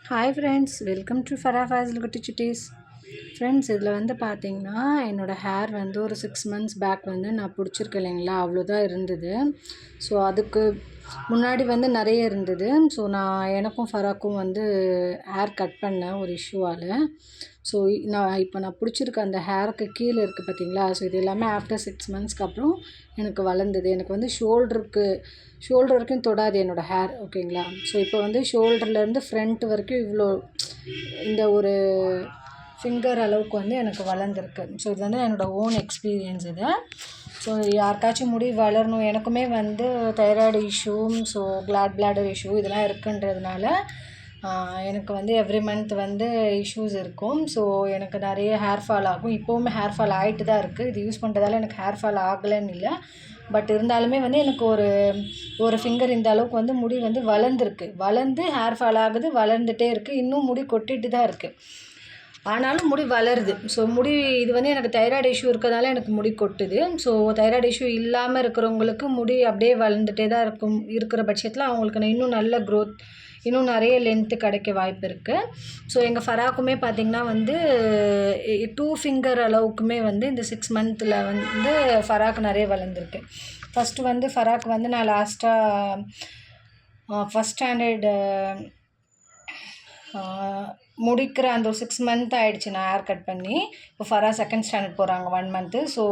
Hi friends, welcome to Farah Fasil Kutty Chutties. Friends, இதில் வந்து பார்த்தீங்கன்னா என்னோடய ஹேர் வந்து ஒரு 6 months பேக் வந்து நான் பிடிச்சிருக்கேன் இல்லைங்களா, அவ்வளோதான் இருந்தது. ஸோ அதுக்கு முன்னாடி வந்து நிறைய இருந்தது. ஸோ எனக்கும் ஃபராக்கும் வந்து ஹேர் கட் பண்ணேன் ஒரு இஷ்யூவால். ஸோ நான் பிடிச்சிருக்க அந்த ஹேருக்கு கீழே இருக்குது பார்த்தீங்களா. ஸோ இது எல்லாமே ஆஃப்டர் 6 monthsக்கு அப்புறம் எனக்கு வளர்ந்தது. எனக்கு வந்து ஷோல்டர் வரைக்கும் தொடாது என்னோடய ஹேர், ஓகேங்களா. ஸோ இப்போ வந்து ஷோல்டர்லேருந்து ஃப்ரண்ட் வரைக்கும் இவ்வளோ இந்த ஒரு ஃபிங்கர் அளவுக்கு வந்து எனக்கு வளர்ந்துருக்கு. ஸோ இது வந்து என்னோடய ஓன் எக்ஸ்பீரியன்ஸ் இது. ஸோ யாருக்காச்சும் முடி வளரணும், எனக்குமே வந்து thyroid issue, so bladder issue இதெல்லாம் இருக்குன்றதுனால எனக்கு வந்து எவ்ரி மந்த் வந்து இஷ்யூஸ் இருக்கும். ஸோ எனக்கு நிறைய ஹேர் ஃபால் ஆகும். இப்போவுமே ஹேர் ஃபால் ஆகிட்டு தான் இருக்குது. இது யூஸ் பண்ணுறதால எனக்கு ஹேர் ஃபால் ஆகலைன்னு இல்லை, பட் இருந்தாலுமே வந்து எனக்கு ஒரு ஃபிங்கர் இந்த அளவுக்கு வந்து முடி வந்து வளர்ந்து ஹேர் ஃபால் ஆகுது, வளர்ந்துட்டே இருக்குது. இன்னும் முடி கொட்டிட்டு தான் இருக்குது, ஆனாலும் முடி வளருது. ஸோ இது வந்து எனக்கு தைராய்டு இஷ்யூ இருக்கிறதால எனக்கு முடி கொட்டுது. ஸோ தைராய்டு இஷ்யூ இல்லாமல் இருக்கிறவங்களுக்கு முடி அப்படியே வளர்ந்துட்டே தான் இருக்கிற பட்சத்தில் அவங்களுக்கு இன்னும் நல்ல க்ரோத், இன்னும் நிறைய லென்த்து கிடைக்க வாய்ப்பு இருக்குது. ஸோ எங்கள் ஃபராக்குமே பார்த்திங்கன்னா வந்து 2 ஃபிங்கர் அளவுக்குமே வந்து இந்த 6 months வந்து ஃபராக்கு நிறைய வளர்ந்துருக்கு. ஃபஸ்ட்டு வந்து ஃபராக்கு வந்து நான் லாஸ்ட்டாக ஃபஸ்ட் ஸ்டாண்டர்டு முடிக்கிற அந்த ஒரு 6 months ஆகிடுச்சு நான் ஹேர் கட் பண்ணி. இப்போ ஃபரா செகண்ட் ஸ்டாண்டர்ட் போகிறாங்க 1 month. ஸோ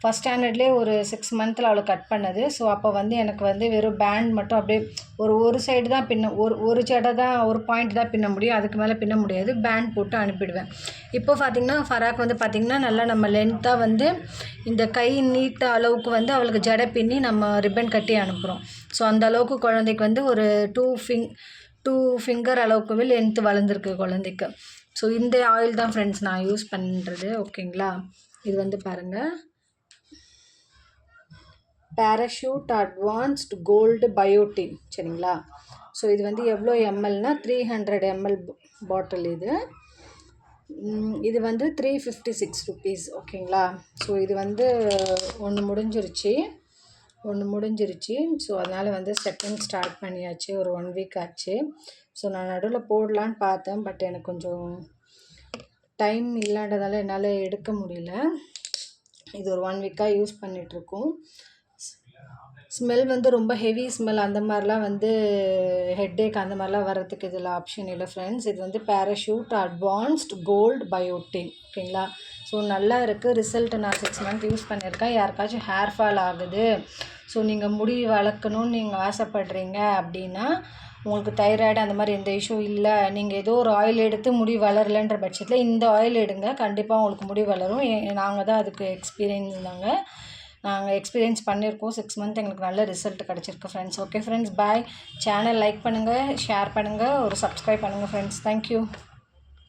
ஃபஸ்ட் ஸ்டாண்டர்ட்லேயே ஒரு 6 months அவளை கட் பண்ணது. ஸோ அப்போ வந்து எனக்கு வந்து வெறும் பேண்ட் மட்டும் அப்படியே ஒரு சைடு தான் ஒரு ஜடை தான், ஒரு பாயிண்ட் தான் பின்ன முடியும், அதுக்கு மேலே பின்ன முடியாது. பேண்ட் போட்டு அனுப்பிடுவேன். இப்போ பார்த்திங்கன்னா ஃபராக்கு வந்து பார்த்திங்கன்னா நல்லா நம்ம லென்த்தாக வந்து இந்த கை நீட்ட அளவுக்கு வந்து அவளுக்கு ஜடை பின்னி நம்ம ரிப்பன் கட்டி அனுப்புகிறோம். ஸோ அந்த அளவுக்கு குழந்தைக்கு வந்து ஒரு 2 ஃபிங்கர் அளவுக்கு லென்த்து வளர்ந்துருக்கு குழந்தைக்கு. ஸோ இந்த ஆயில் தான் ஃப்ரெண்ட்ஸ் நான் யூஸ் பண்ணுறது, ஓகேங்களா. இது வந்து பாருங்கள், பேராஷூட் அட்வான்ஸ்டு கோல்டு பயோட்டின், சரிங்களா. ஸோ இது வந்து எவ்வளோ எம்எல்னால் 300 ml பாட்டில் இது வந்து 356 rupees, ஓகேங்களா. ஸோ இது வந்து ஒன்று முடிஞ்சிருச்சு. ஸோ அதனால் வந்து செகண்ட் ஸ்டார்ட் பண்ணியாச்சு. ஒரு 1 week ஆச்சு. ஸோ நான் நடுவில் போடலான்னு பார்த்தேன், பட் எனக்கு கொஞ்சம் டைம் இல்லாததால் என்னால் எடுக்க முடியல. இது ஒரு 1 week-ஆக யூஸ் பண்ணிகிட்ருக்கோம். ஸ்மெல் வந்து ரொம்ப ஹெவி ஸ்மெல், அந்த மாதிரிலாம் வந்து ஹெட்டேக் அந்த மாதிரிலாம் வர்றதுக்கு இதில் ஆப்ஷன் இல்லை ஃப்ரெண்ட்ஸ். இது வந்து பேராஷூட் அட்வான்ஸ்டு கோல்டு பயோட்டின், ஓகேங்களா. ஸோ நல்லா இருக்குது. ரிசல்ட்டு நான் 6 months யூஸ் பண்ணியிருக்கேன். யாருக்காச்சும் ஹேர் ஃபால் ஆகுது, ஸோ நீங்கள் முடி வளர்க்கணுன்னு நீங்கள் ஆசைப்படுறீங்க அப்படின்னா, உங்களுக்கு தைராய்டு அந்த மாதிரி எந்த இஷ்யூ இல்லை, நீங்கள் ஏதோ ஒரு ஆயில் எடுத்து முடி வளரலைன்ற பட்சத்தில் இந்த ஆயில் எடுங்க, கண்டிப்பாக உங்களுக்கு முடி வளரும். நாங்கள் தான் அதுக்கு நாங்கள் எக்ஸ்பீரியன்ஸ் பண்ணியிருக்கோம். 6 months எங்களுக்கு நல்ல ரிசல்ட் கிடச்சிருக்கு ஃப்ரெண்ட்ஸ். ஓகே ஃப்ரெண்ட்ஸ், பாய். சேனல் லைக் பண்ணுங்கள், ஷேர் பண்ணுங்கள், ஒரு சப்ஸ்கிரைப் பண்ணுங்கள் ஃப்ரெண்ட்ஸ். தேங்க்யூ.